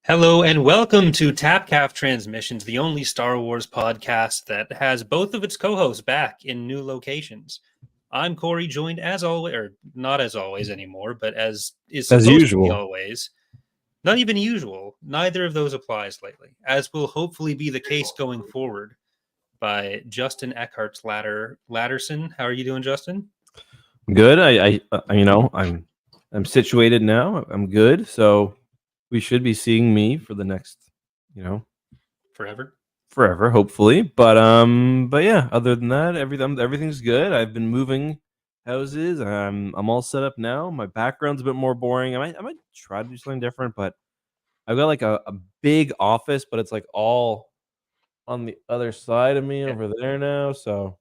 Hello and welcome to TapCaf Transmissions, the only Star Wars podcast that has both of its co-hosts back in new locations. I'm Corey, joined as always, or not as always anymore, but as is As supposed to be usual. always. Not even usual. Neither of those applies lately, as will hopefully be the case going forward. By Justin Eckhart's Latterson. How are you doing, Justin? Good. I'm situated now. I'm good. So we should be seeing me for the next, Forever. forever, hopefully. But yeah. Other than that, everything's good. I've been moving houses. I'm all set up now. My background's a bit more boring. I might try to do something different, but I've got like a big office, but it's like all on the other side of me over there now. So.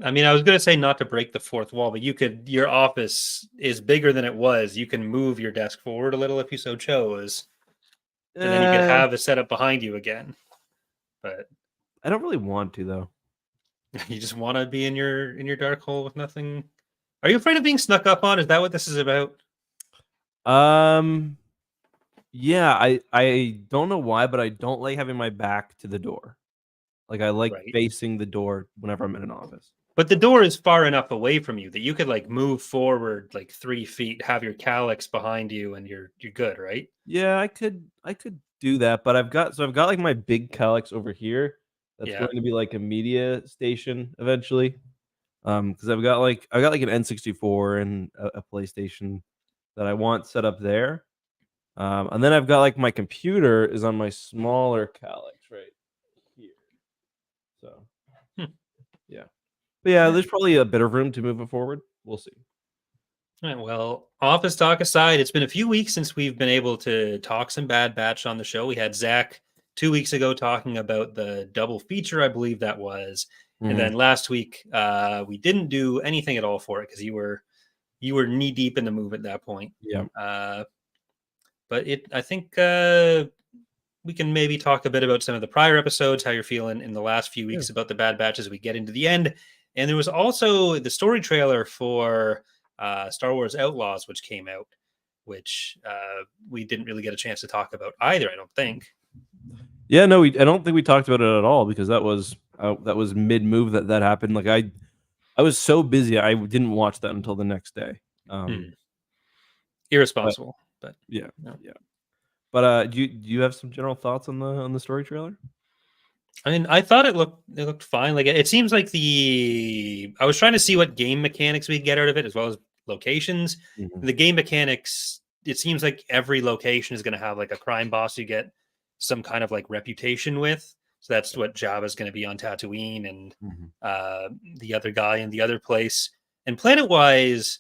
I mean, I was going to say not to break the fourth wall, but your office is bigger than it was. You can move your desk forward a little if you so chose. And then you could have a setup behind you again. But I don't really want to, though. you just want to be in your dark hole with nothing. Are you afraid of being snuck up on? Is that what this is about? Yeah, I don't know why, but I don't like having my back to the door. Like I like facing the door whenever I'm in an office. But the door is far enough away from you that you could like move forward like 3 feet, have your calyx behind you, and you're good, right? Yeah, I could do that, but I've got like my big calyx over here. That's going to be like a media station eventually. Because I've got like an N64 and a PlayStation that I want set up there. And then I've got like my computer is on my smaller calyx right here. So, yeah. But yeah, there's probably a bit of room to move it forward. We'll see. All right, well, office talk aside, it's been a few weeks since we've been able to talk some Bad Batch on the show. We had Zach 2 weeks ago talking about the double feature, I believe that was. And then last week, we didn't do anything at all for it because you were knee deep in the move at that point. Yeah. But I think we can maybe talk a bit about some of the prior episodes, how you're feeling in the last few weeks about the Bad Batch as we get into the end. And there was also the story trailer for Star Wars Outlaws, which came out, which we didn't really get a chance to talk about either, I don't think. Yeah, no, I don't think we talked about it at all because that was mid move that happened. Like I was so busy, I didn't watch that until the next day. Irresponsible, but yeah, no. Yeah. But do you have some general thoughts on the story trailer? I mean, I thought it looked fine. Like it seems like I was trying to see what game mechanics we get out of it, as well as locations. The game mechanics, it seems like every location is going to have like a crime boss you get some kind of like reputation with. So that's what Jabba's going to be on Tatooine, and the other guy in the other place. And planet-wise,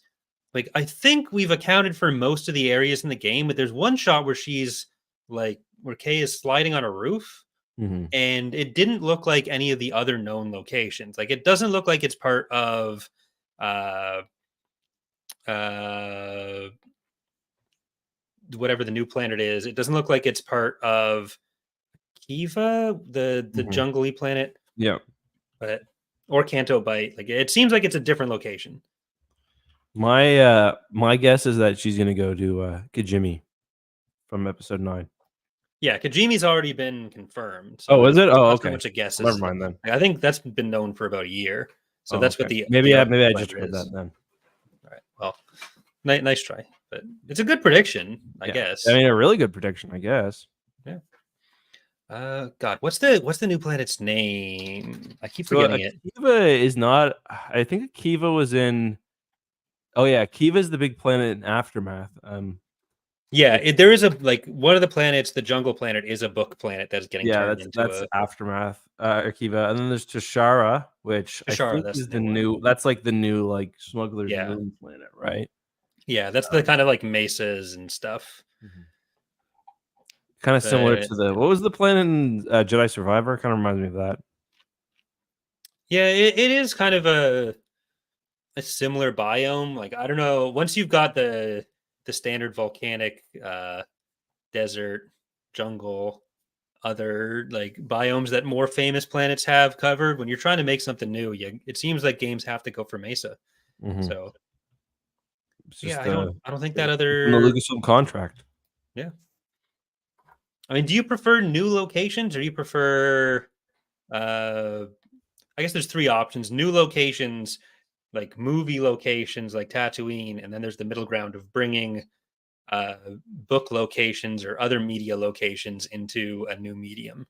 like I think we've accounted for most of the areas in the game, but there's one shot where she's like where Kay is sliding on a roof. And it didn't look like any of the other known locations. Like it doesn't look like it's part of whatever the new planet is. It doesn't look like it's part of Kiva, the jungly planet. Yeah. Or Canto Bight. Like it seems like it's a different location. My guess is that she's gonna go to Kijimi from episode 9. Yeah, Kijimi's already been confirmed. So is it? Oh, okay. So much a guess. Never mind then. I think that's been known for about a year. So that's what the maybe I just heard that then. All right. Well, nice try, but it's a good prediction, I guess. I mean, a really good prediction, I guess. Yeah. God, what's the new planet's name? I keep forgetting it. Kiva is not. I think Kiva was in. Oh yeah, Kiva is the big planet in Aftermath. Yeah, there is one of the planets, the jungle planet, is a book planet that's getting turned into that's Aftermath or Kiva, and then there's Tashara, which I think is the new. That's like the new like smuggler's moon planet, right? Yeah, that's the kind of like mesas and stuff. Kind of similar to what was the planet in Jedi Survivor? Kind of reminds me of that. Yeah, it is kind of a similar biome. Like I don't know, once you've got the standard volcanic desert, jungle, other like biomes that more famous planets have covered, when you're trying to make something new, it seems like games have to go for mesa. So I don't think that other the Lucasfilm contract. Yeah. I mean, do you prefer new locations or do you prefer uh I guess there's three options. New locations, like movie locations like Tatooine, and then there's the middle ground of bringing uh book locations or other media locations into a new medium.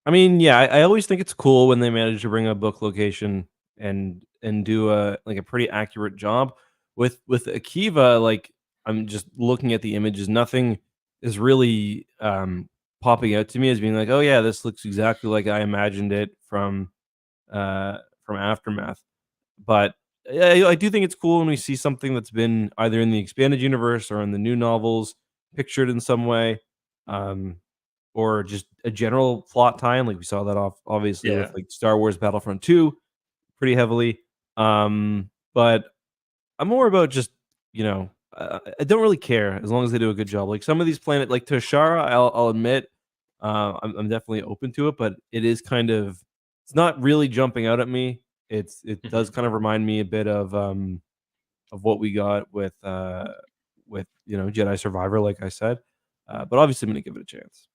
I mean, yeah, I always think it's cool when they manage to bring a book location and do a like a pretty accurate job. With Akiva, like I'm just looking at the images, nothing is really popping out to me as being like, oh yeah, this looks exactly like I imagined it from Aftermath. But I do think it's cool when we see something that's been either in the expanded universe or in the new novels pictured in some way. Um, or just a general plot tie-in, like we saw that off obviously with Yeah. like Star Wars Battlefront 2 pretty heavily. But I'm more about just, I don't really care as long as they do a good job. Like some of these planet like Toshara, I'll admit, I'm definitely open to it, but it is kind of it's not really jumping out at me. It does Mhm. kind of remind me a bit of what we got with Jedi Survivor, like I said. But obviously I'm gonna give it a chance.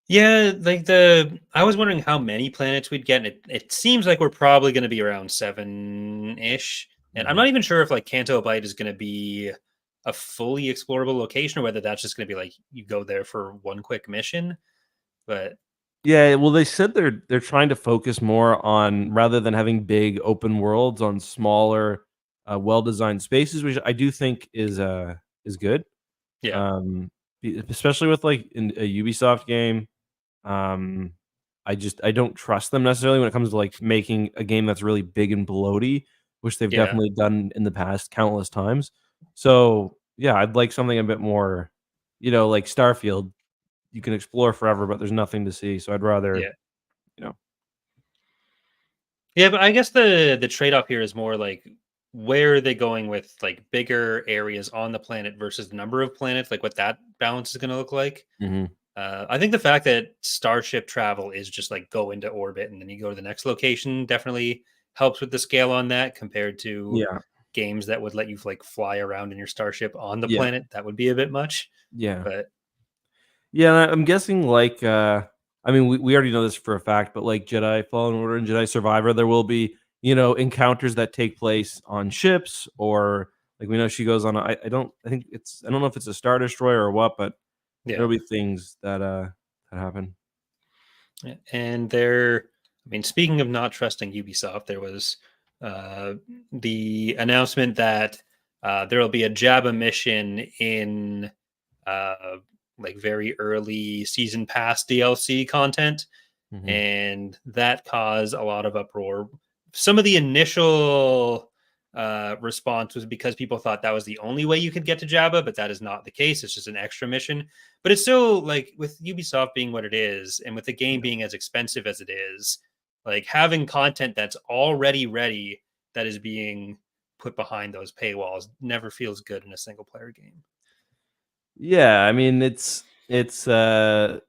Yeah, like the I was wondering how many planets we'd get, and it seems like we're probably going to be around seven-ish. And I'm Mhm. not even sure if like Canto Bight is going to be a fully explorable location or whether that's just going to be like you go there for one quick mission. But Yeah, well, they said they're trying to focus more on rather than having big open worlds on smaller, well-designed spaces, which I do think is good. yeah, Um, especially with like in a Ubisoft game. Um, I don't trust them necessarily when it comes to like making a game that's really big and bloaty, which they've yeah, definitely done in the past countless times. So yeah, I'd like something a bit more, like Starfield. You can explore forever, but there's nothing to see. So I'd rather, yeah. you know. Yeah, but I guess the trade-off here is more like where are they going with like bigger areas on the planet versus the number of planets, like what that balance is going to look like. Mhm. I think the fact that starship travel is just like go into orbit and then you go to the next location definitely helps with the scale on that compared to Yeah, games that would let you like fly around in your starship on the yeah, planet. That would be a bit much. yeah. But Yeah, and I'm guessing, like, I mean, we already know this for a fact, but, like, Jedi Fallen Order and Jedi Survivor, there will be, encounters that take place on ships or, like, we know she goes on a I don't know if it's a Star Destroyer or what, but yeah. there'll be things that happen. Yeah, and there, I mean, speaking of not trusting Ubisoft, there was uh, the announcement that there will be a Jabba mission in uh, like very early season pass DLC content, Mhm. and that caused a lot of uproar. Some of the initial response was because people thought that was the only way you could get to Jabba, but that is not the case. It's just an extra mission. But it's still like with Ubisoft being what it is, and with the game Yeah. being as expensive as it is, like having content that's already ready that is being put behind those paywalls never feels good in a single player game. Yeah, I mean, it's the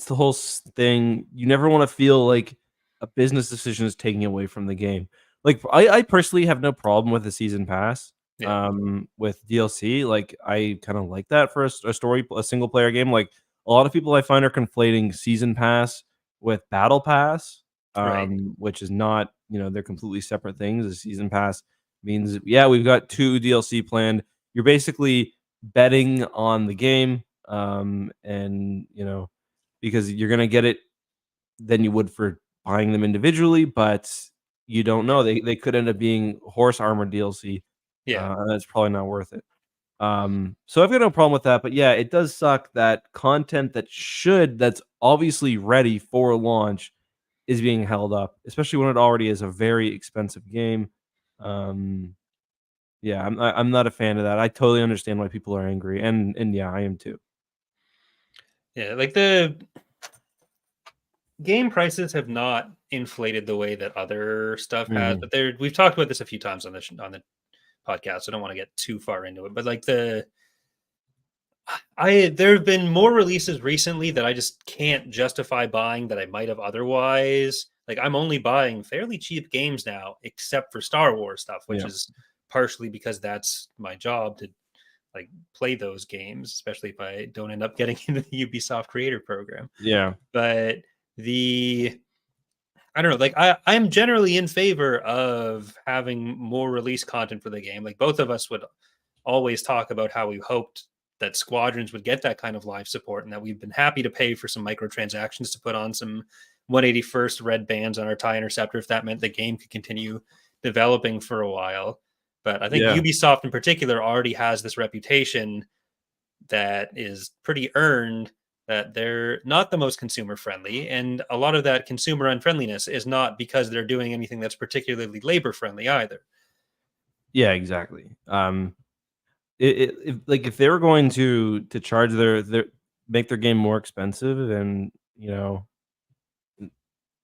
whole thing. You never want to feel like a business decision is taking away from the game. Like I personally have no problem with the season pass, Yeah, with DLC. Like I kind of like that for a single player game. Like a lot of people I find are conflating season pass with battle pass, right. which is not. They're completely separate things. A season pass means yeah, we've got two DLC planned. You're basically betting on the game, and because you're gonna get it than you would for buying them individually, but you don't know. They could end up being horse armor DLC, Yeah, and that's probably not worth it. So I've got no problem with that, but yeah, it does suck that content that's obviously ready for launch is being held up, especially when it already is a very expensive game. Um, yeah, I'm not a fan of that. I totally understand why people are angry, and yeah, I am too. yeah. Like the game prices have not inflated the way that other stuff has, Mhm. but there we've talked about this a few times on the podcast. So I don't want to get too far into it, but like I there have been more releases recently that I just can't justify buying that I might have otherwise. Like I'm only buying fairly cheap games now, except for Star Wars stuff, which Yeah. is partially because that's my job to like play those games, especially if I don't end up getting into the Ubisoft creator program. Yeah. But I don't know, like I'm generally in favor of having more release content for the game. Like both of us would always talk about how we hoped that Squadrons would get that kind of live support, and that we've been happy to pay for some microtransactions to put on some 181st red bands on our TIE Interceptor if that meant the game could continue developing for a while. But I think Yeah. Ubisoft in particular already has this reputation that is pretty earned, that they're not the most consumer friendly. And a lot of that consumer unfriendliness is not because they're doing anything that's particularly labor friendly either. Yeah, exactly. If they were going to charge their make their game more expensive, and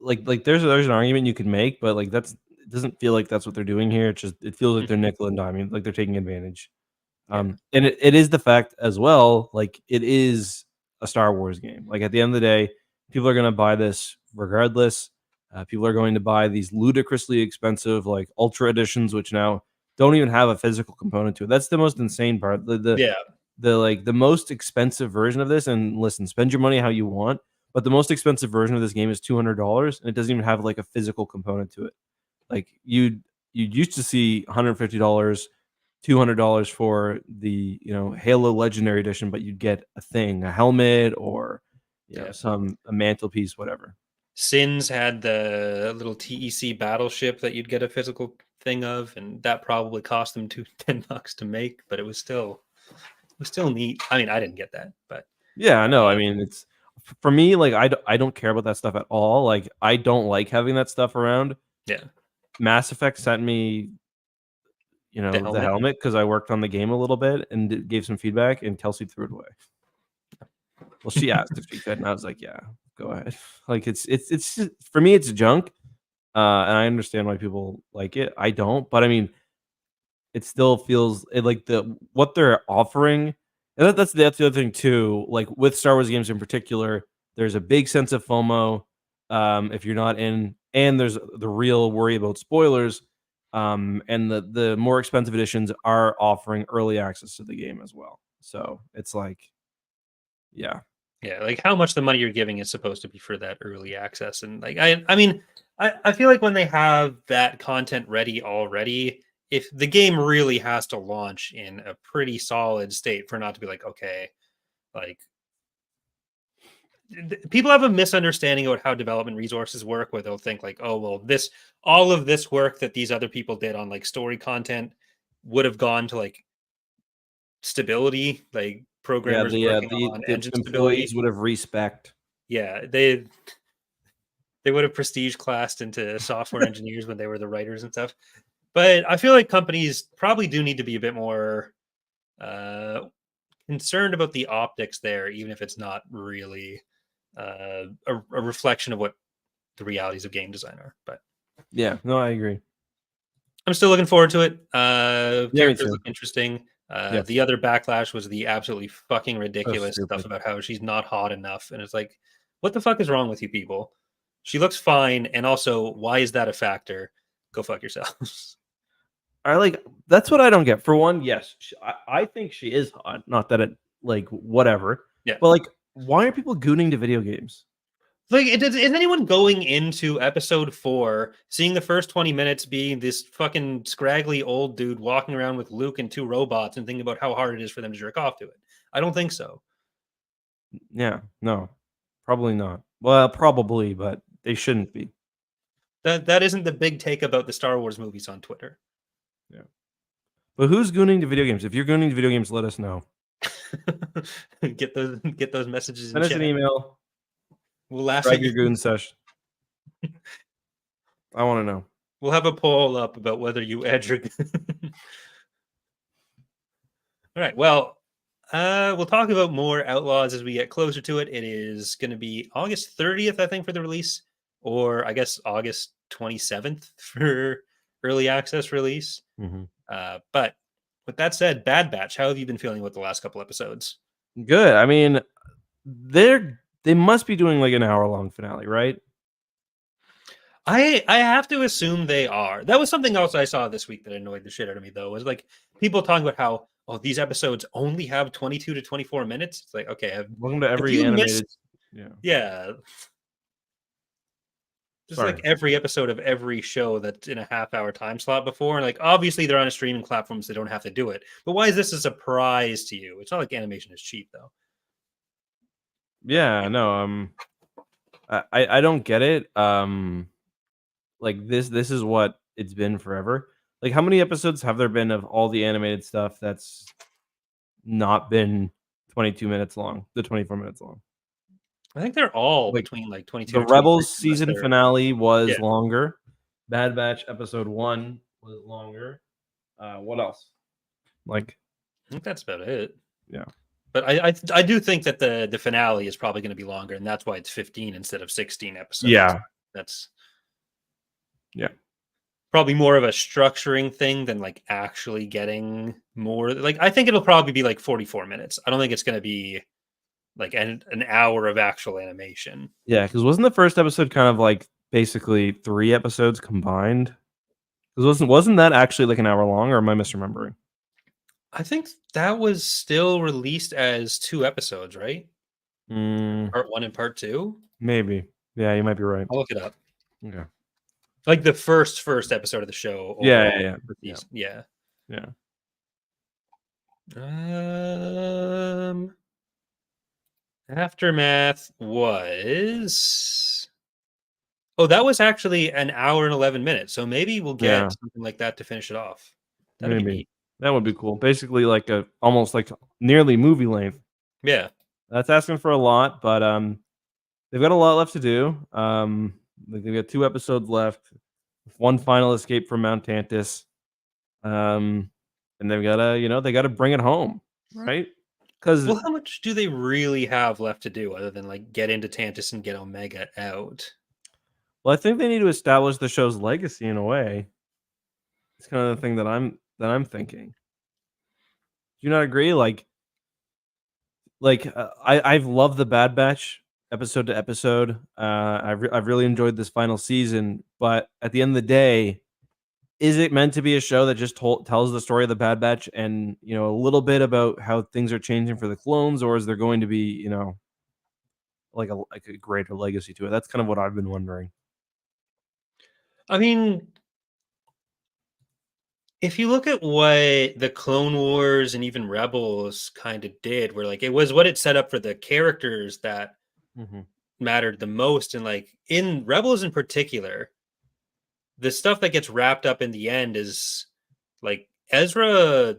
there's an argument you could make, but like it doesn't feel like that's what they're doing here. It feels like they're nickel and diming, like they're taking advantage. Yeah. And it is the fact as well, like it is a Star Wars game. Like at the end of the day, people are gonna buy this regardless. People are going to buy these ludicrously expensive like ultra editions, which now don't even have a physical component to it. That's the most insane part. Yeah. The most expensive version of this, and listen, spend your money how you want, but the most expensive version of this game is $200, and it doesn't even have like a physical component to it. Like you used to see $150, $200 for the Halo Legendary Edition, but you'd get a thing, a helmet, or Yeah. a mantelpiece, whatever. Sins had the little TEC battleship that you'd get a physical thing of, and that probably cost them $10 to make, but it was still neat. I mean, I didn't get that, but yeah, I know. I mean, it's for me, like I don't care about that stuff at all. Like I don't like having that stuff around. yeah. Mass Effect sent me the helmet because I worked on the game a little bit and gave some feedback, and Kelsey threw it away. Well, she asked if she could, and I was like, "Yeah, go ahead." Like it's just, for me, it's junk, and I understand why people like it. I don't, but I mean, it still feels like what they're offering, and that's the other thing too. Like with Star Wars games in particular, there's a big sense of FOMO if you're not in, and there's the real worry about spoilers. And the more expensive editions are offering early access to the game as well. So it's like, yeah. Yeah, like how much the money you're giving is supposed to be for that early access. And like I mean, I feel like when they have that content ready already, if the game really has to launch in a pretty solid state for not to be like, okay, like people have a misunderstanding about how development resources work, where they'll think like, oh well, all of this work that these other people did on like story content would have gone to like stability, like Yeah, programmers working on the engine stability. employees would have respect. Yeah, they would have prestige classed into software engineers when they were the writers and stuff. But I feel like companies probably do need to be a bit more concerned about the optics there, even if it's not really a reflection of what the realities of game design are. But Yeah, no, I agree. I'm still looking forward to it. Yeah, me Characters too. look interesting. Yes. The other backlash was the absolutely fucking So ridiculous stuff stupid. about how she's not hot enough. And it's like, what the fuck is wrong with you people? She looks fine. And also, why is that a factor? Go fuck yourselves. That's what I don't get. For one, yes, I think she is hot. Not that it like whatever. Yeah. But like, why are people gooning to video games? Like, is anyone going into episode 4, seeing the first 20 minutes being this fucking scraggly old dude walking around with Luke and 2 robots and thinking about how hard it is for them to jerk off to it? I don't think so. Yeah, no, probably not. Well, probably, but they shouldn't be. That isn't the big take about the Star Wars movies on Twitter. Yeah. But who's gooning to video games? If you're gooning to video games, let us know. get those messages Send us an email. We'll laugh Drag at your you. goon sesh. I want to know. We'll have a poll up about whether you edge or all right. Well, we'll talk about more Outlaws as we get closer to it. It is going to be August 30th, I think, for the release, or I guess August 27th for early access release. Mm-hmm. But with that said, Bad Batch, how have you been feeling with the last couple episodes? Good. I mean, they must be doing like an hour-long finale, right? I have to assume they are. That was something else I saw this week that annoyed the shit out of me, though, was like people talking about how, oh, these episodes only have 22 to 24 minutes. It's like, okay, Welcome to have every you animated. missed? Yeah. Yeah, just Sorry. like every episode of every show that's in a half-hour time slot before. And like, obviously, they're on a streaming platform, so they don't have to do it. But why is this a surprise to you? It's not like animation is cheap, though. Yeah. No. I don't get it. Like this is what it's been forever. Like, how many episodes have there been of all the animated stuff that's not been 22 minutes long, the 24 minutes long? I think they're all Like, between like 22 the to 23, Rebels unless season they're finale yeah. was longer. Bad Batch episode 1 was longer. What else? Like, I think that's about it. yeah. But I do think that the finale is probably going to be longer, and that's why it's 15 instead of 16 episodes. Yeah. That's Yeah. probably more of a structuring thing than like actually getting more. Like I think it'll probably be like 44 minutes. I don't think it's going to be like an hour of actual animation. Yeah, because wasn't the first episode kind of like basically 3 episodes combined? Because wasn't that actually like an hour long, or am I misremembering? I think that was still released as 2 episodes, right? Mm, Part 1 and part 2. maybe. Yeah, you might be right. I'll look it up. Okay. Like the first episode of the show Yeah, overall. yeah, yeah. Yeah. Yeah. Aftermath was that was actually an hour and 11 minutes. So maybe we'll Yeah, get something like that to finish it off. That'd be maybe. neat. That would be cool. Basically like a almost like nearly movie length. Yeah. That's asking for a lot, but they've got a lot left to do. Like they've got 2 episodes left. One final escape from Mount Tantis. And they've gotta, they gotta bring it home, right? Because Well, how much do they really have left to do other than like get into Tantis and get Omega out? well, I think they need to establish the show's legacy in a way. It's kind of the thing that I'm thinking. Do you not agree? I've loved the Bad Batch episode to episode. I've really enjoyed this final season, but at the end of the day, is it meant to be a show that just tells the story of the Bad Batch and a little bit about how things are changing for the clones, or is there going to be like a greater legacy to it? That's kind of what I've been wondering. I mean, if you look at what the Clone Wars and even Rebels kind of did, where like it was what it set up for the characters that Mhm. mattered the most, and like in Rebels in particular, the stuff that gets wrapped up in the end is like Ezra.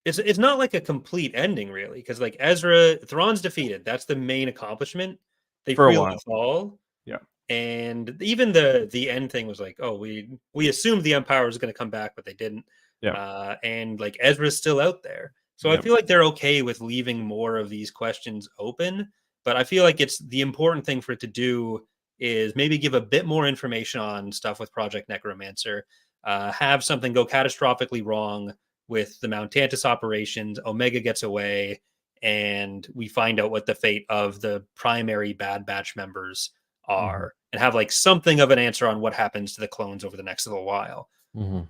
It's not like a complete ending really, because like Thrawn's defeated. That's the main accomplishment. They For a free while. Lothal, Yeah. and even the end thing was like, oh, we assumed the Empire was going to come back, but they didn't. Yeah. And like Ezra's still out there, so I Yeah. feel like they're okay with leaving more of these questions open. But I feel like it's the important thing for it to do is maybe give a bit more information on stuff with Project Necromancer. Have something go catastrophically wrong with the Mount Tantis operations. Omega gets away, and we find out what the fate of the primary Bad Batch members Mhm. are, and have like something of an answer on what happens to the clones over the next little while. Mhm.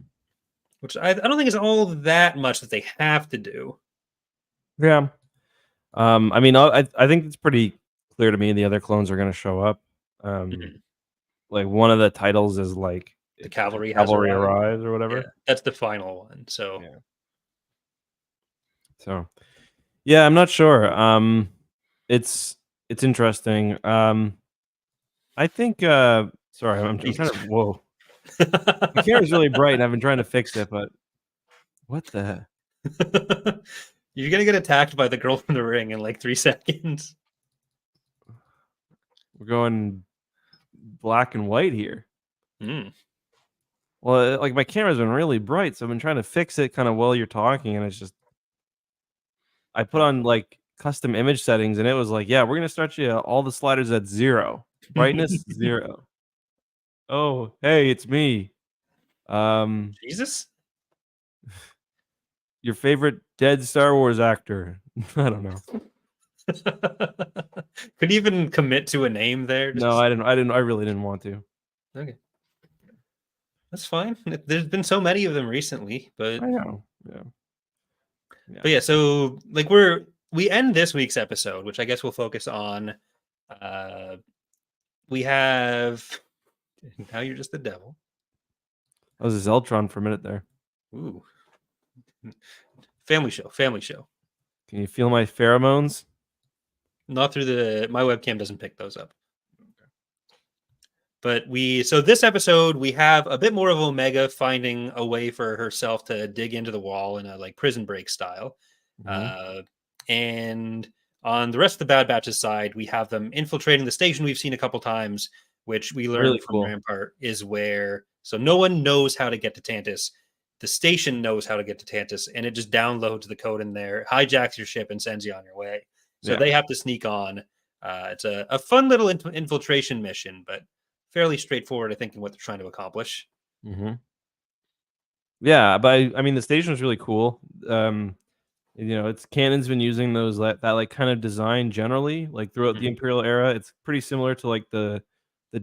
Which I don't think is all that much that they have to do. Yeah. I mean, I think it's pretty clear to me the other clones are gonna show up. Um, Mhm. like, one of the titles is, like, The it cavalry has Cavalry arrived. Arrives or Yeah, whatever. that's the final one. So Yeah. So, yeah, I'm not sure. It's interesting. I think, sorry, I'm trying Jesus. to whoa. The camera's really bright, and I've been trying to fix it, but what the You're gonna get attacked by the girl from the ring in like 3 seconds. we're going black and white here. Mm. Well, like, my camera's been really bright, so I've been trying to fix it kinda while you're talking, and it's just I put on, like, custom image settings, and it was like, "Yeah, we're gonna start you all the sliders at 0. Brightness, 0. Oh, hey, it's me. Um, Jesus. your favorite dead Star Wars actor." I don't know. Couldn't even commit to a name there. No, Just I really didn't want to. okay. That's fine. There's been so many of them recently, but I know, yeah. Yeah. But yeah, so like we end this week's episode, which I guess we'll focus on. We have now you're just the devil. I was a Zeltron for a minute there. Ooh, family show, family show. Can you feel my pheromones? Not through my webcam doesn't pick those up. But so this episode we have a bit more of Omega finding a way for herself to dig into the wall in a like prison break style. And on the rest of the Bad Batch's side, we have them infiltrating the station we've seen a couple times, which we learned Really from cool. Rampart is where so no one knows how to get to Tantis. The station knows how to get to Tantis, and it just downloads the code in there, hijacks your ship, and sends you on your way. So they have to sneak on. It's a fun little infiltration mission, but fairly straightforward, I think, in what they're trying to accomplish. Yeah, but I mean, the station was really cool. It's Canon's been using those that like kind of design generally, like throughout the Imperial era. It's pretty similar to like the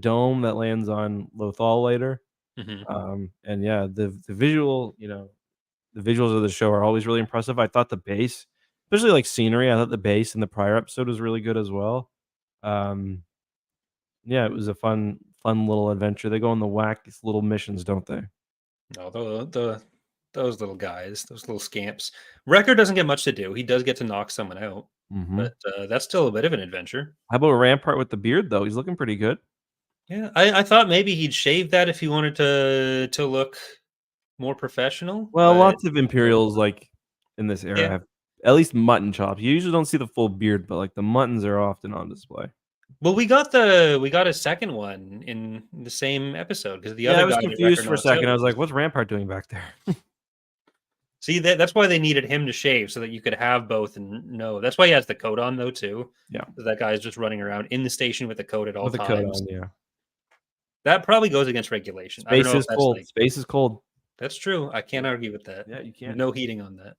dome that lands on Lothal later. And yeah, the visual, the visuals of the show are always really impressive. I thought the base, especially like scenery, I thought the base in the prior episode was really good as well. Yeah, it was a fun little adventure. They go on the wackiest little missions, don't they? No, those little guys, those little scamps. Wrecker doesn't get much to do. He does get to knock someone out, but that's still a bit of an adventure. How about Rampart with the beard though? He's looking pretty good. Yeah, I thought maybe he'd shave that if he wanted to look more professional. Well, But lots of Imperials like in this era yeah, have at least mutton chops. You usually don't see the full beard, but like the muttons are often on display. well, we got a second one in the same episode because the Yeah, I other was guy that Wrecker confused for a knocks out second. I was like, "What's Rampart doing back there?" see that's why they needed him to shave so that you could have both and know. That's why he has the coat on though too. Yeah, That guy's just running around in the station with the coat at all with a coat times. on. Yeah, That probably goes against regulation. I don't space know if is that's cold. like Space is cold. that's true. I can't argue with that. Yeah, you can't. No heating on that.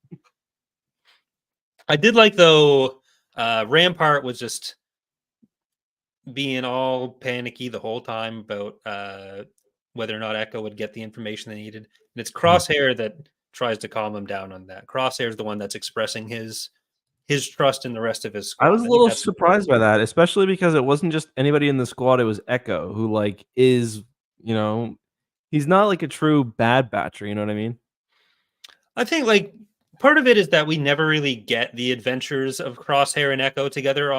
I did like though. Rampart was just being all panicky the whole time about whether or not Echo would get the information they needed, and it's Crosshair that tries to calm him down on that. Crosshair is the one that's expressing his trust in the rest of his squad. I was a little surprised by that, especially because it wasn't just anybody in the squad. It was Echo, who like is, he's not like a true bad batcher. You know what I mean? I think like part of it is that we never really get the adventures of Crosshair and Echo together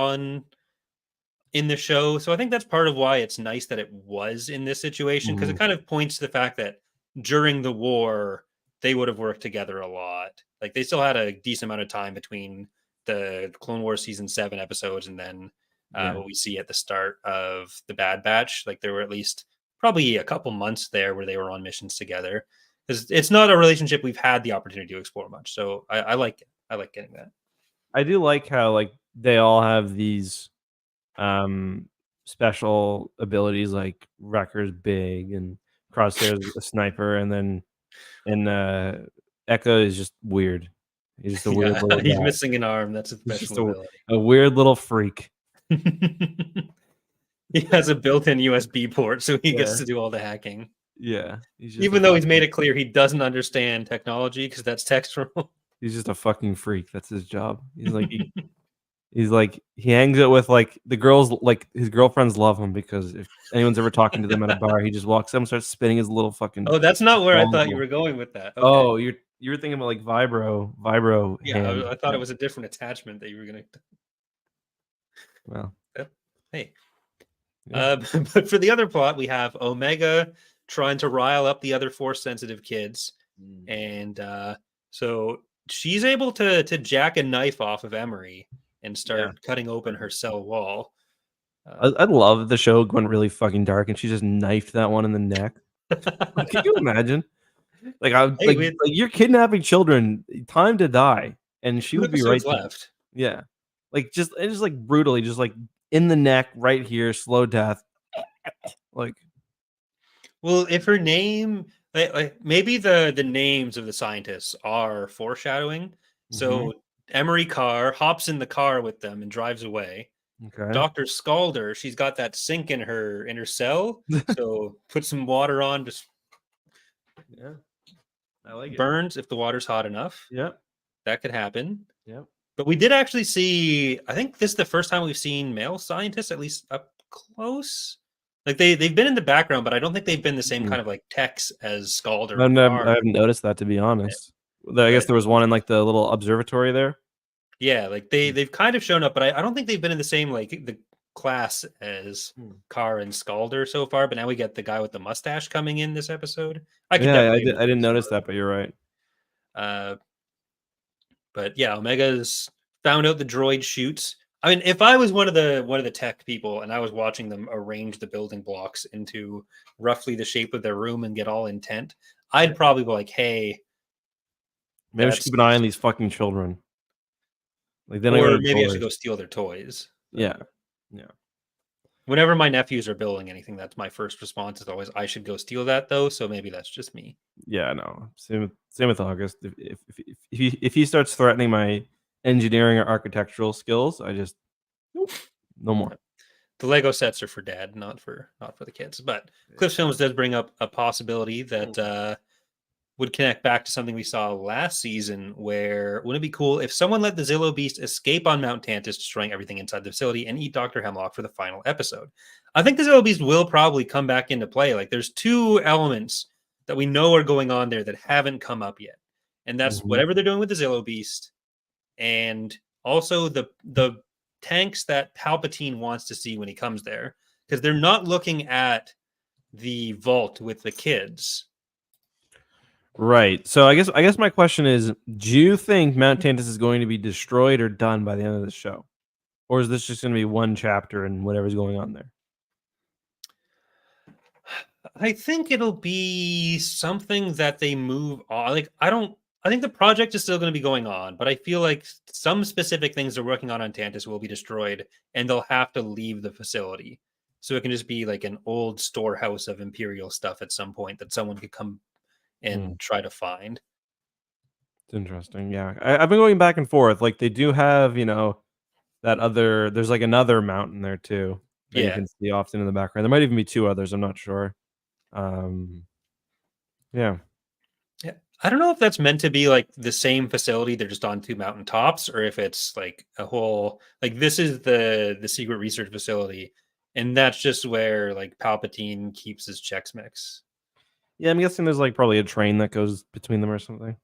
in the show. So I think that's part of why it's nice that it was in this situation because it kind of points to the fact that during the war they would have worked together a lot. Like they still had a decent amount of time between the Clone Wars season 7 episodes and then what we see at the start of the Bad Batch. Like there were at least probably a couple months there where they were on missions together. Because it's not a relationship we've had the opportunity to explore much. So I like it. I like getting that. I do like how like they all have these special abilities, like Wrecker's big and Crosshair's a sniper, and then Echo is just weird. He's just a weird little he's guy. missing an arm. That's a He's just special ability. a weird little freak. He has a built-in USB port, so he gets to do all the hacking. Yeah, even though he's made it clear he doesn't understand technology because that's textual. He's just a fucking freak. That's his job. He's like he hangs out with like the girls, like his girlfriends love him because if anyone's ever talking to them at a bar, he just walks up and starts spinning his little fucking. Oh, that's not where I thought you were going with that. Okay. Oh, you were thinking about like vibro. Yeah, hand. I thought it was a different attachment that you were gonna. Well, hey. Yeah. But for the other plot, we have Omega trying to rile up the other Force-sensitive kids, and so she's able to jack a knife off of Emery and start cutting open her cell wall. I love the show going really fucking dark, and she just knifed that one in the neck. Can you imagine? Like you're kidnapping children, time to die, and she would be right left. Yeah, like just like brutally, just like in the neck, right here, slow death. Like, well, if her name, like maybe the names of the scientists are foreshadowing. So Emery Carr hops in the car with them and drives away. Okay. Dr. Scalder, she's got that sink in her cell. So put some water on, just I like burns if the water's hot enough. Yeah. that could happen. Yep. But we did actually see. I think this is the first time we've seen male scientists, at least up close. Like they've been in the background, but I don't think they've been the same kind of like techs as Scald or Car. I haven't noticed that, to be honest. I guess But there was one in like the little observatory there. yeah, like they've kind of shown up, but I don't think they've been in the same like the class as Car and Scalder so far. But now we get the guy with the mustache coming in this episode. I could Yeah, definitely I didn't notice that, but you're right. But yeah, Omega's found out the droid shoots. I mean, if I was one of the tech people and I was watching them arrange the building blocks into roughly the shape of their room and get all intent, I'd probably be like, "Hey, Maybe we should keep an eye on these fucking children. Like they don't or even maybe I should doors. go steal their toys." Yeah, yeah. Whenever my nephews are building anything, that's my first response is always, "I should go steal that, though." So maybe that's just me. Yeah, no. Same with August. If he starts threatening my engineering or architectural skills, I just nope, no more. The Lego sets are for dad, not for the kids. But Cliff's Films does bring up a possibility that would connect back to something we saw last season, where wouldn't it be cool if someone let the Zillow Beast escape on Mount Tantis, destroying everything inside the facility, and eat Dr. Hemlock for the final episode? I think the Zillow Beast will probably come back into play. Like there's two elements that we know are going on there that haven't come up yet. And that's whatever they're doing with the Zillow Beast, and also the tanks that Palpatine wants to see when he comes there. Because they're not looking at the vault with the kids. Right. So I guess my question is, do you think Mount Tantis is going to be destroyed or done by the end of the show? Or is this just going to be one chapter and whatever's going on there? I think it'll be something that they move on. Like I think the project is still going to be going on, but I feel like some specific things they're working on Tantis will be destroyed and they'll have to leave the facility. So it can just be like an old storehouse of Imperial stuff at some point that someone could come and try to find. It's interesting. Yeah. I've been going back and forth. Like they do have, there's like another mountain there too that you can see often in the background. There might even be two others. I'm not sure. Yeah. Yeah. I don't know if that's meant to be like the same facility. They're just on two mountaintops, or if it's like a whole, like this is the secret research facility. And that's just where like Palpatine keeps his Chex Mix. Yeah, I'm guessing there's like probably a train that goes between them or something.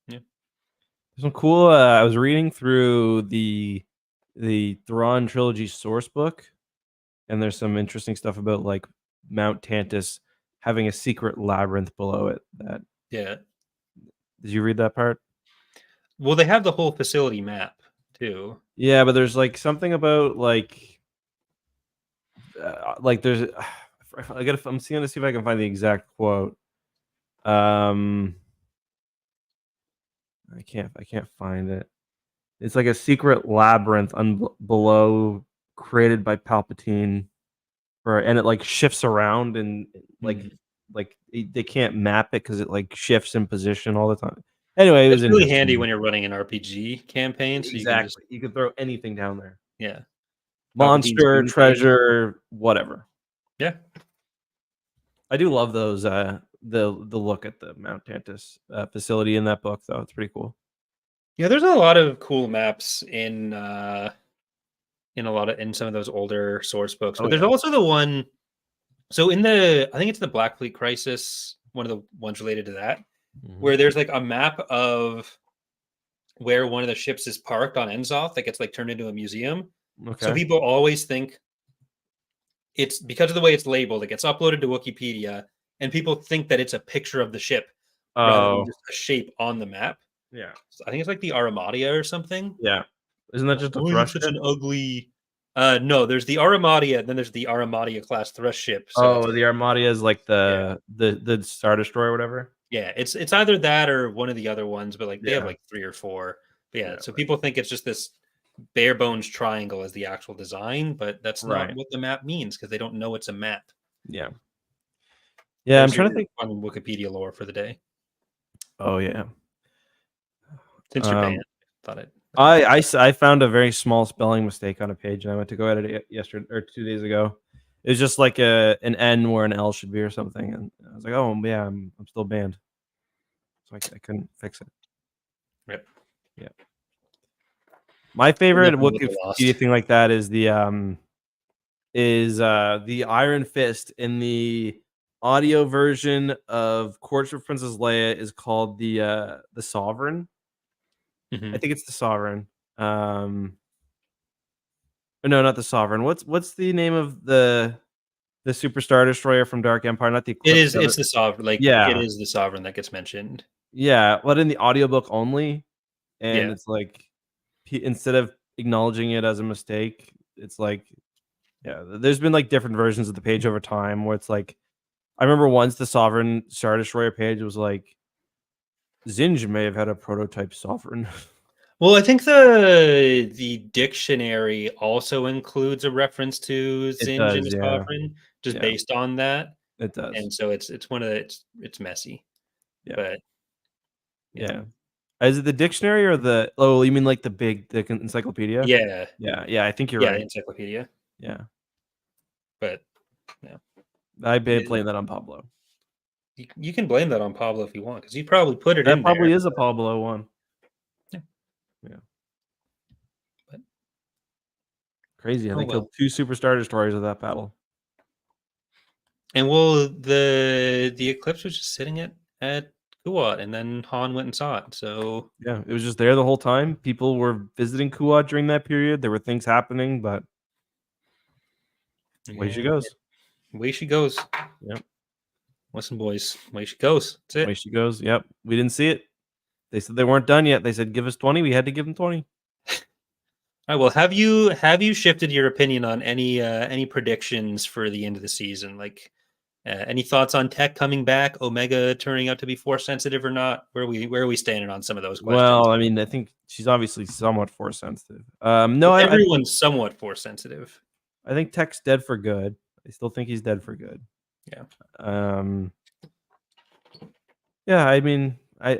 Yeah. There's some cool. I was reading through the Thrawn trilogy source book, and there's some interesting stuff about like Mount Tantis having a secret labyrinth below it. That did you read that part? Well, they have the whole facility map too. Yeah, but there's like something about like there's. I'm seeing to see if I can find the exact quote. I can't find it. It's like a secret labyrinth below created by Palpatine, and it like shifts around and like they can't map it because it like shifts in position all the time. Anyway, it was really handy when you're running an RPG campaign. So you can throw anything down there. Yeah, monster, treasure, whatever. Yeah, I do love those. The look at the Mount Tantis facility in that book, though, it's pretty cool. Yeah, there's a lot of cool maps in some of those older source books, but there's also the one. So I think it's the Black Fleet Crisis, one of the ones related to that, where there's like a map of where one of the ships is parked on Enzoth that gets like turned into a museum. Okay. So people always think it's because of the way it's labeled. It gets uploaded to Wikipedia, and people think that it's a picture of the ship rather than just a shape on the map. Yeah, so I think it's like the Armadia or something. Yeah, isn't that just a thrush ship? Such an ugly. No, there's the Armadia, then there's the Armadia class thrush ship. So the Armadia is like the Star Destroyer or whatever. Yeah, it's either that or one of the other ones, but like they have like 3 or 4. But so people think it's just this bare bones triangle as the actual design, but that's not what the map means because they don't know it's a map. Yeah. Yeah, I'm trying to think on Wikipedia lore for the day. Oh yeah. Since you're banned, thought it. I found a very small spelling mistake on a page, and I went to go edit it yesterday or 2 days ago. It was just like an N where an L should be or something, and I was like, "Oh yeah, I'm still banned," so I couldn't fix it. Yep. Yeah. My favorite Definitely would have Wikipedia lost. thing like that is the Iron Fist in the audio version of Courts of Princess Leia is called the Sovereign. I Mhm. think it's the Sovereign. Um, no, not the Sovereign. What's the name of the Super Star Destroyer from Dark Empire? Not the It Eclipse. is. It's the sovereign. Like it Yeah, is the sovereign that gets mentioned. yeah. But in the audiobook only, and Yeah. it's like instead of acknowledging it as a mistake, it's like yeah. There's been like different versions of the page over time where it's like I remember once the Sovereign Star Destroyer page was like Zinj may have had a prototype Sovereign. Well, I think the dictionary also includes a reference to It Zinj and does, a yeah, sovereign, just yeah, based on that, it does, and so it's one of the it's messy, yeah, but yeah, yeah. Is it the dictionary or the oh, you mean like the encyclopedia? yeah, Yeah, yeah, I think you're yeah, right. encyclopedia, Yeah, but yeah, I blame it, that on Pablo. you can blame that on Pablo if you want because he probably put it That in probably there. is a Pablo one. Yeah, Yeah, but crazy how oh they killed well. 2 superstar destroyers of that battle. And well, the eclipse was just sitting at Kuat, and then Han went and saw it. So Yeah, it was just there the whole time. People were visiting Kuat during that period. There were things happening, but away she yeah, goes. away she goes. Yep, Listen, boys, away she goes. That's away it. she goes. Yep, we didn't see it. They said they weren't done yet. They said, "Give us 20." We had to give them 20. All right. Well, have you shifted your opinion on any predictions for the end of the season? Like any thoughts on Tech coming back, Omega turning out to be force sensitive or not? Where are we standing on some of those questions? Well, I mean, I think she's obviously somewhat force sensitive. No, Well, I everyone's somewhat force sensitive. I think Tech's dead for good. I still think he's dead for good. Yeah. Um, yeah, I mean, I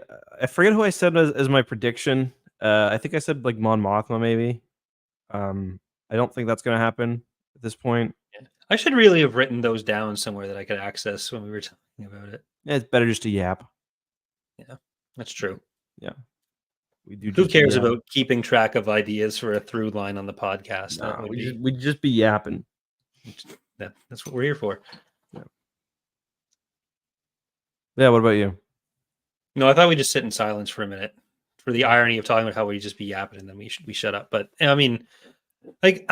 forget who I said as my prediction. I think I said like Mon Mothma maybe. I don't think that's gonna happen at this point. Yeah. I should really have written those down somewhere that I could access when we were talking about it. Yeah, it's better just to yap. Yeah, that's true. Yeah, we do Who just be cares yapping. about keeping track of ideas for a through line on the podcast? That No, would be we just be yapping. that's what we're here for. Yeah. Yeah. What about you? No, I thought we'd just sit in silence for a minute for the irony of talking about how we just be yapping and then we shut up. But I mean, like,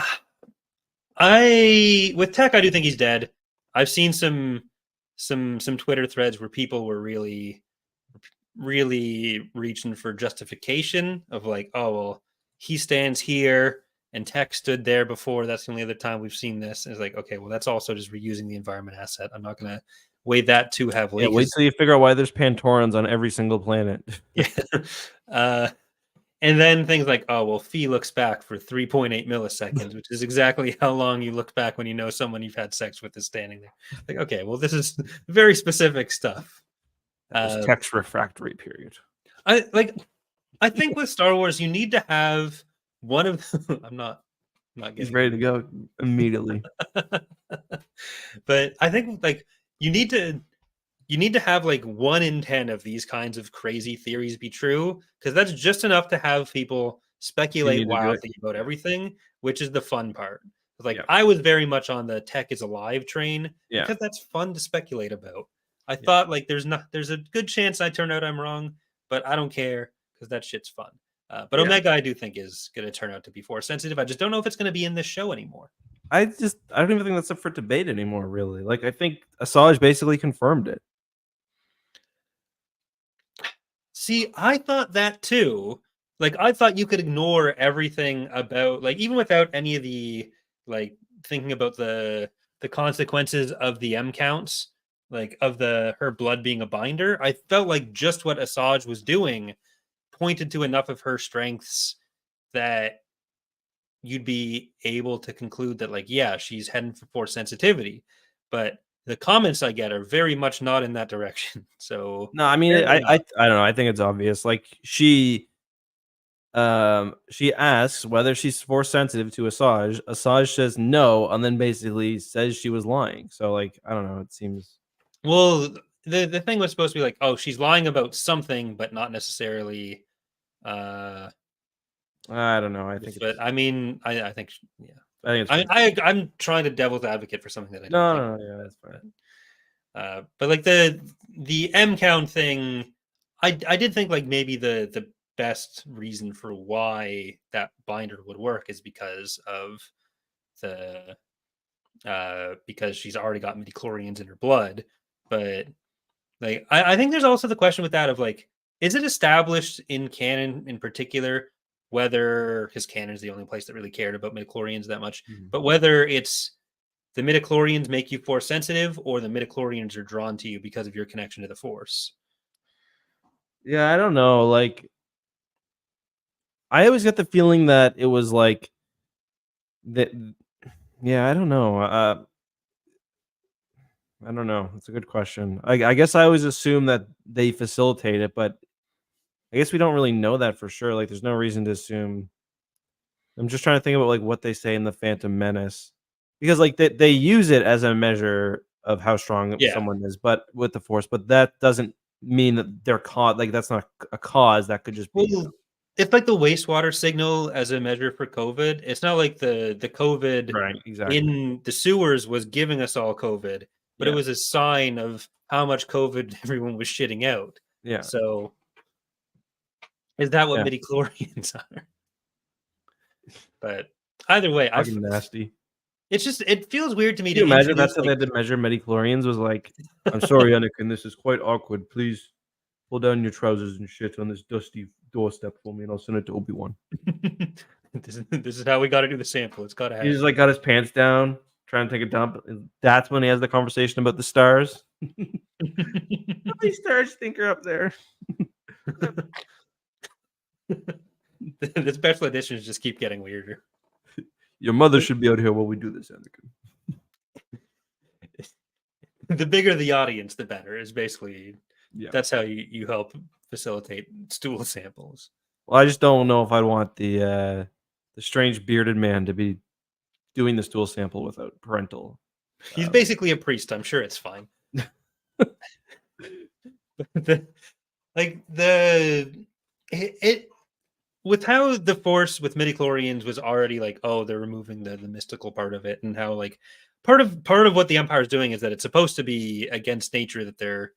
I with Tech, I do think he's dead. I've seen some Twitter threads where people were really reaching for justification of like, oh well, he stands here and Tech stood there before. That's the only other time we've seen this. And it's like, okay, well, that's also just reusing the environment asset. I'm not gonna weigh that too heavily Yeah, wait because till you figure out why there's Pantorans on every single planet. yeah. uh And then things like, oh, well, Fee looks back for 3.8 milliseconds, which is exactly how long you look back when you know someone you've had sex with is standing there. Like, okay, well, this is very specific stuff. That was Uh, Tech's refractory period. I like. I think with Star Wars, you need to have one of. I'm not He's getting ready to angry, go immediately. but I think like you need to have like 1 in 10 of these kinds of crazy theories be true because that's just enough to have people speculate Continue to do it. wildly about Yeah. everything, which is the fun part. Like Yeah. I was very much on the Tech is alive train Yeah. because that's fun to speculate about. I Yeah. thought like there's a good chance I turn out I'm wrong, but I don't care because that shit's fun. But Yeah. Omega I do think is going to turn out to be force sensitive. I just don't know if it's going to be in this show anymore. I don't even think that's up for debate anymore, really. Like I think Asajj basically confirmed it. See, I thought that too. Like, I thought you could ignore everything about, like, even without any of the, like, thinking about the consequences of the M counts, like, of the her blood being a binder. I felt like just what Asajj was doing pointed to enough of her strengths that you'd be able to conclude that, like, yeah, she's heading for force sensitivity. But the comments I get are very much not in that direction. So No, I mean apparently not. I don't know. I think it's obvious. Like she asks whether she's force sensitive to Asajj. Asajj says no, and then basically says she was lying. So like I don't know. It seems Well, the thing was supposed to be like, oh, she's lying about something, but not necessarily I don't know. I think But it's. I mean, I think yeah. I think it's I, pretty. I'm trying to devil's advocate for something that I don't No, think. no, no, yeah, that's fine. But like the M count thing, I did think like maybe the best reason for why that binder would work is because of the because she's already got midichlorians in her blood. But like I think there's also the question with that of like, is it established in canon in particular whether his canon is the only place that really cared about midichlorians that much, but whether it's the midichlorians make you force sensitive or the midichlorians are drawn to you because of your connection to the force. Yeah, I don't know. Like, I always get the feeling that it was like that. Yeah, I don't know. I don't know. It's a good question. I guess I always assume that they facilitate it, but I guess we don't really know that for sure. Like, there's no reason to assume. I'm just trying to think about like what they say in the Phantom Menace, because like they use it as a measure of how strong Yeah. someone is, but with the Force, but that doesn't mean that they're caught. Like that's not a cause. That could just be. Well, it's like the wastewater signal as a measure for COVID. It's not like the COVID Right. Exactly. in the sewers was giving us all COVID, but it Yeah. was a sign of how much COVID everyone was shitting out. Yeah. So is that what Yeah. midichlorians are? But either way, Fucking nasty. it's just it feels weird to me Can you to imagine if introduce that's how they like had to measure midichlorians? Was like, I'm sorry, Anakin, this is quite awkward. Please pull down your trousers and shit on this dusty doorstep for me, and I'll send it to Obi-Wan. this is how we got to do the sample. It's got to He just happen. like got his pants down, trying to take a dump. And that's when he has the conversation about the stars. How many stars think are up there? The special editions just keep getting weirder. Your mother should be out here while we do this, Anakin. The bigger the audience, the better. Is basically Yeah. that's how you help facilitate stool samples. Well, I just don't know if I'd want the strange bearded man to be doing the stool sample without parental. He's basically a priest. I'm sure it's fine. the, like it with how the force with midichlorians was already like, oh, they're removing the mystical part of it, and how like part of what the empire is doing is that it's supposed to be against nature that they're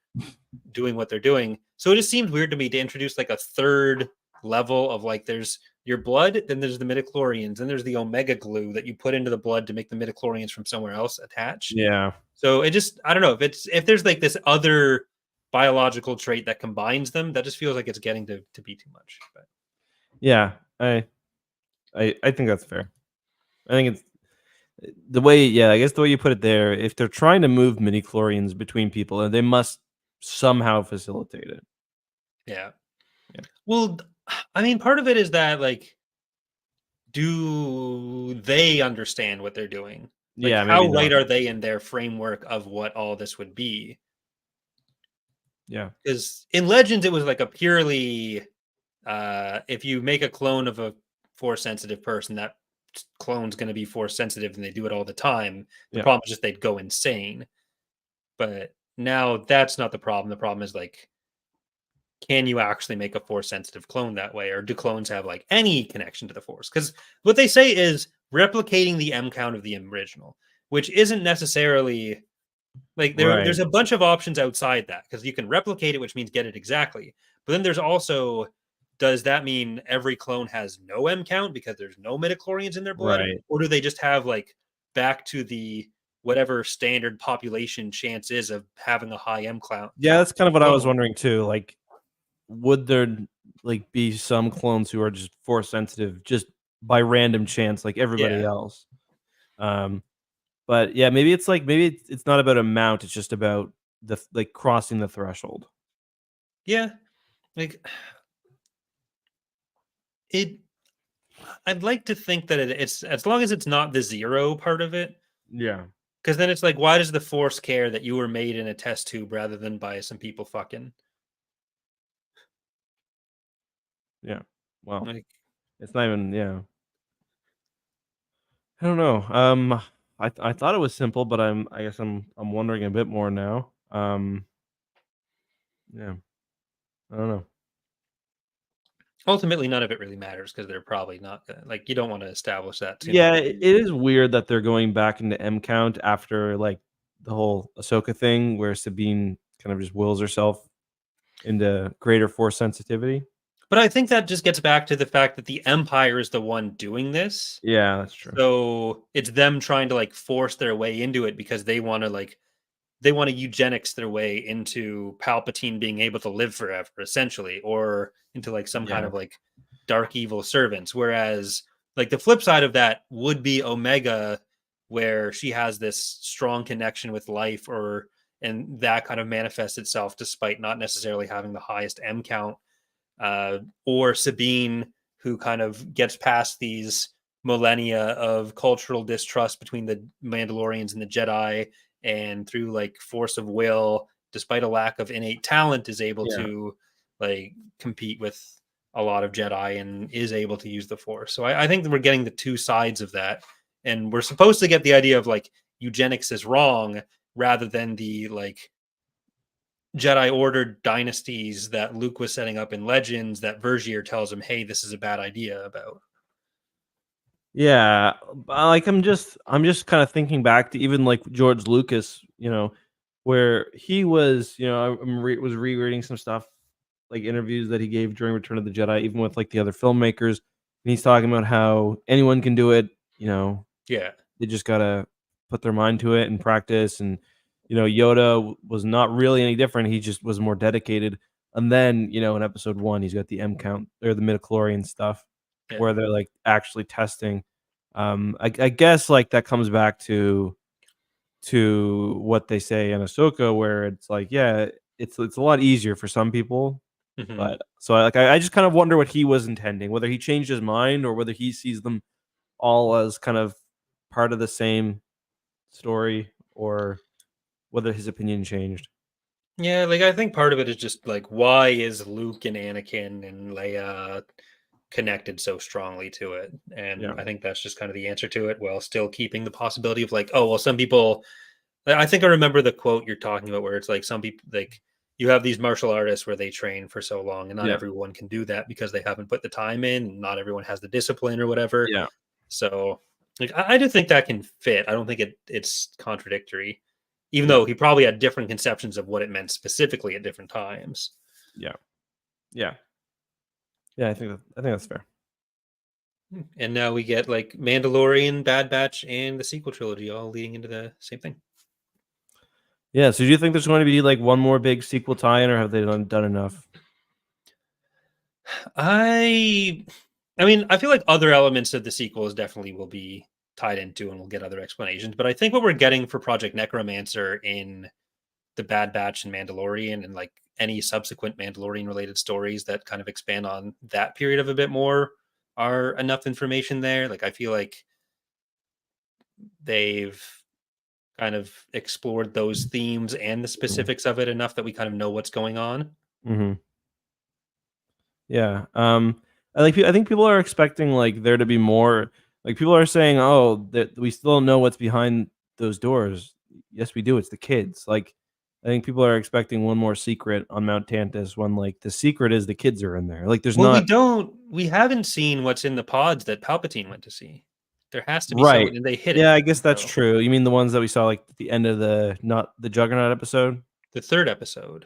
doing what they're doing. So it just seemed weird to me to introduce like a third level of like there's your blood, then there's the midichlorians, then there's the omega glue that you put into the blood to make the midichlorians from somewhere else attach. Yeah. So it just I don't know if there's like this other biological trait that combines them, that just feels like it's getting to be too much. But Yeah, I think that's fair. I think it's the way. Yeah, I guess the way you put it there. If they're trying to move midichlorians between people, and they must somehow facilitate it. yeah. Yeah. Well, I mean, part of it is that like, do they understand what they're doing? Like, Yeah, maybe how not. right are they in their framework of what all this would be? Yeah. Because in Legends, it was like a purely if you make a clone of a force sensitive person, that clone's going to be force sensitive, and they do it all the time. The Yeah. problem is just they'd go insane. But now that's not the problem. The problem is like, can you actually make a force sensitive clone that way, or do clones have like any connection to the force? Because what they say is replicating the M count of the original, which isn't necessarily like Right. there's a bunch of options outside that, because you can replicate it, which means get it exactly. But then there's also, does that mean every clone has no M count because there's no midichlorians in their blood? Right. Or do they just have like back to the whatever standard population chance is of having a high M count? Yeah, that's kind of what I was Clone? wondering too. Like, would there like be some clones who are just force sensitive just by random chance, like everybody Yeah. else? But yeah, maybe it's not about amount. It's just about the like crossing the threshold. Yeah. Like it I'd like to think that it's as long as it's not the zero part of it, Yeah. because then it's like, why does the force care that you were made in a test tube rather than by some people fucking? Yeah. Well, Like, it's not even. Yeah. I don't know. I thought it was simple, but I guess I'm wondering a bit more now. Yeah. I don't know. ultimately none of it really matters because they're probably not gonna, like, you don't want to establish that too Yeah, much. it is weird that they're going back into M count after like the whole Ahsoka thing, where Sabine kind of just wills herself into greater force sensitivity. But I think that just gets back to the fact that the Empire is the one doing this. Yeah, that's true. So it's them trying to like force their way into it because they want to eugenics their way into Palpatine being able to live forever, essentially, or into like some kind Yeah, of like dark evil servants. Whereas, like, the flip side of that would be Omega, where she has this strong connection with life, or and that kind of manifests itself despite not necessarily having the highest M count, or Sabine, who kind of gets past these millennia of cultural distrust between the Mandalorians and the Jedi, and through like force of will, despite a lack of innate talent, is able yeah. to like compete with a lot of Jedi and is able to use the Force. So I think that we're getting the two sides of that, and we're supposed to get the idea of like eugenics is wrong rather than the like Jedi Order dynasties that Luke was setting up in Legends that Vergier tells him, "Hey, this is a bad idea." About. Yeah, like I'm just kind of thinking back to even like George Lucas, where he was, was rereading some stuff, like interviews that he gave during Return of the Jedi, even with like the other filmmakers, and he's talking about how anyone can do it. Yeah. They just gotta put their mind to it and practice. And Yoda was not really any different. He just was more dedicated. And then in Episode 1, he's got the M count or the midichlorian stuff, Yeah. where they're like actually testing. I guess like that comes back to what they say in Ahsoka, where it's like, yeah, it's a lot easier for some people. Hmm. But so I just kind of wonder what he was intending, whether he changed his mind or whether he sees them all as kind of part of the same story, or whether his opinion changed. Yeah, like I think part of it is just like why is Luke and Anakin and Leia connected so strongly to it? And Yeah. I think that's just kind of the answer to it, while still keeping the possibility of like, oh well, some people. I think I remember the quote you're talking about, where it's like some people like you have these martial artists where they train for so long, and not Yeah. everyone can do that because they haven't put the time in, and not everyone has the discipline or whatever. Yeah. So, like, I do think that can fit. I don't think it's contradictory, even Yeah. though he probably had different conceptions of what it meant specifically at different times. Yeah. Yeah. Yeah, I think that's fair. And now we get like Mandalorian, Bad Batch, and the sequel trilogy all leading into the same thing. Yeah, so do you think there's going to be like one more big sequel tie-in, or have they done enough? I I mean, I feel like other elements of the sequels definitely will be tied into and we'll get other explanations. But I think what we're getting for Project Necromancer in the Bad Batch and Mandalorian, and like any subsequent Mandalorian related stories that kind of expand on that period of a bit more, are enough information there. Like I feel like they've kind of explored those themes and the Mhm. specifics of it enough that we kind of know what's going on. Mhm. Yeah. I think people are expecting like there to be more. Like people are saying, "Oh, that we still don't know what's behind those doors." Yes, we do. It's the kids. Like I think people are expecting one more secret on Mount Tantis, when like the secret is the kids are in there. Like there's Well, not. we haven't seen what's in the pods that Palpatine went to see. There has to be Right. someone, and they hid Yeah, it. I guess that's So true. You mean the ones that we saw like at the end of the not the Juggernaut episode? the third episode,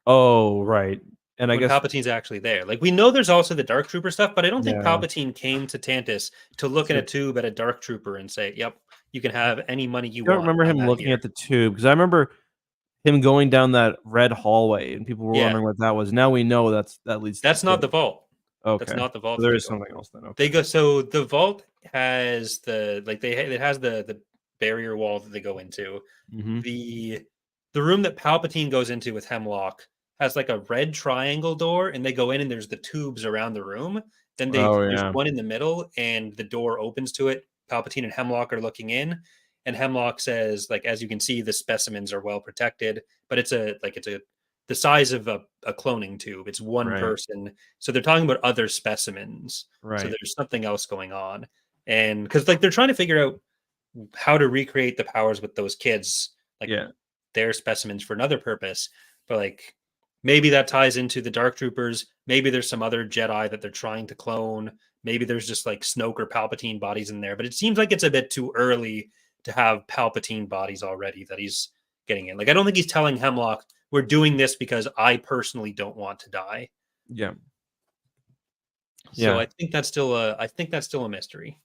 Oh, right. And I when guess Palpatine's actually there, like we know there's also the Dark Trooper stuff, but I don't think yeah. Palpatine came to Tantis to look in a So tube at a Dark Trooper and say, "Yep, you can have any money you I don't want. remember I'm him not looking here." at the tube, because I remember him going down that red hallway and people were Yeah, wondering what that was. Now we know that leads to the that's not the kid. vault. That's Okay. not the So vault that there they is go something into. else then. They Okay. go so the vault has the like they it has the barrier wall that they go into. Mhm. The the room that Palpatine goes into with Hemlock has like a red triangle door, and they go in and there's the tubes around the room. Then Oh, there's yeah. one in the middle and the door opens to it. Palpatine and Hemlock are looking in, and Hemlock says, like, as you can see, the specimens are well protected, but it's a the size of a cloning tube. It's one Right. person. So they're talking about other specimens. So Right. there's something else going on. And because like they're trying to figure out how to recreate the powers with those kids, like Yeah. their specimens for another purpose. But like maybe that ties into the Dark Troopers. Maybe there's some other Jedi that they're trying to clone. Maybe there's just like Snoke or Palpatine bodies in there. But it seems like it's a bit too early to have Palpatine bodies already that he's getting in. Like, I don't think he's telling Hemlock, we're doing this because I personally don't want to die. Yeah. So Yeah. I think that's still a mystery.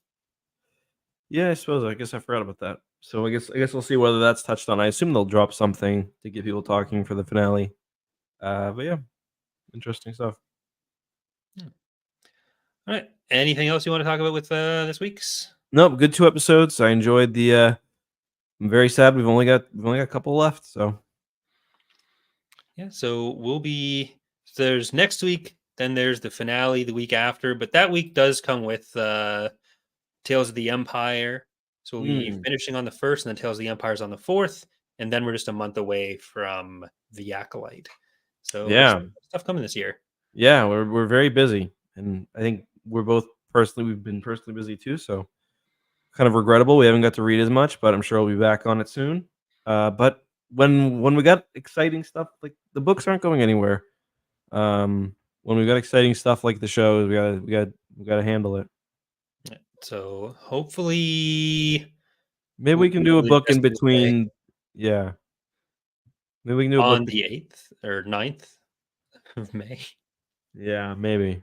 Yeah, I suppose. I guess I forgot about that. So I guess we'll see whether that's touched on. I assume they'll drop something to get people talking for the finale. But yeah, interesting stuff. All right. Anything else you want to talk about with this week's? Nope, good 2 episodes. I enjoyed the I'm very sad we've only got a couple left, so Yeah, so there's next week, then there's the finale the week after, but that week does come with Tales of the Empire. So we'll be finishing on the 1st, and then Tales of the Empire is on the 4th, and then we're just a month away from the Acolyte. So there's yeah. stuff coming this year. Yeah, we're very busy, and I think we've been personally busy too, so kind of regrettable we haven't got to read as much, but I'm sure we'll be back on it soon. But when we got exciting stuff, like the books aren't going anywhere. When we got exciting stuff like the shows, we gotta handle it. So hopefully Maybe we can do a we'll book in just between. Yeah, maybe we can do a book. on the 8th or 9th of May. Yeah, maybe.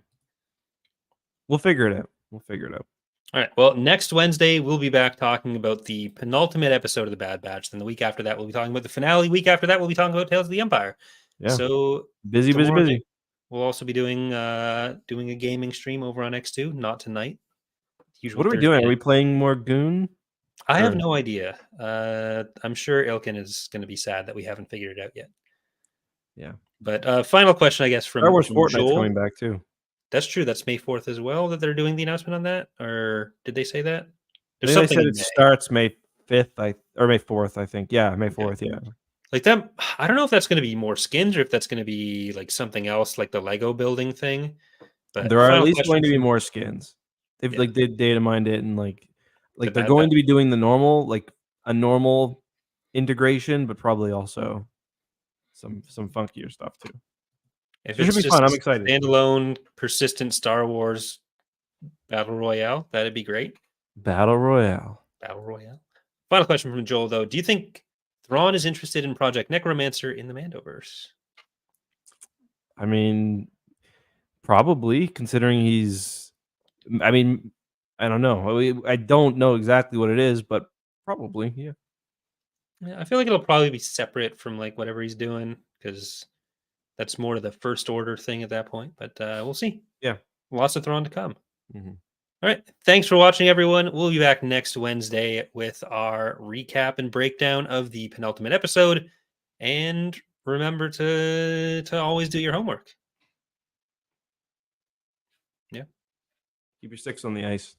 We'll figure it out. All right. Well, next Wednesday, we'll be back talking about the penultimate episode of The Bad Batch. Then the week after that, we'll be talking about the finale. Week after that, we'll be talking about Tales of the Empire. Yeah. So Busy. We'll also be doing a gaming stream over on X2. Not tonight. Usual What are we Thursday doing? Are night. we playing more Goon? I have no idea. I'm sure Ilkin is going to be sad that we haven't figured it out yet. Yeah. But final question, I guess, from Star Wars Fortnite's Joel. coming back too. That's true. That's May 4th as well that they're doing the announcement on that. Or did they say that? There's something they said it starts May 5th, or May 4th, I think. Yeah, May 4th, yeah. Like that, I don't know if that's going to be more skins or if that's going to be like something else, like the Lego building thing. But there are at least going to be more skins. They've like they data mined it and like they're going to be doing the normal, like a normal integration, but probably also some funkier stuff too. If it should be fun. I'm excited. Standalone, persistent Star Wars Battle Royale, that'd be great. Battle Royale. Final question from Joel, though. Do you think Thrawn is interested in Project Necromancer in the Mandoverse? I mean, probably, considering he's... I mean, I don't know. I don't know exactly what it is, but probably, yeah. Yeah, I feel like it'll probably be separate from like whatever he's doing, because that's more of the First Order thing at that point. But we'll see. Yeah. Lots of Thrawn to come. Mm-hmm. All right. Thanks for watching, everyone. We'll be back next Wednesday with our recap and breakdown of the penultimate episode. And remember to always do your homework. Yeah. Keep your sticks on the ice.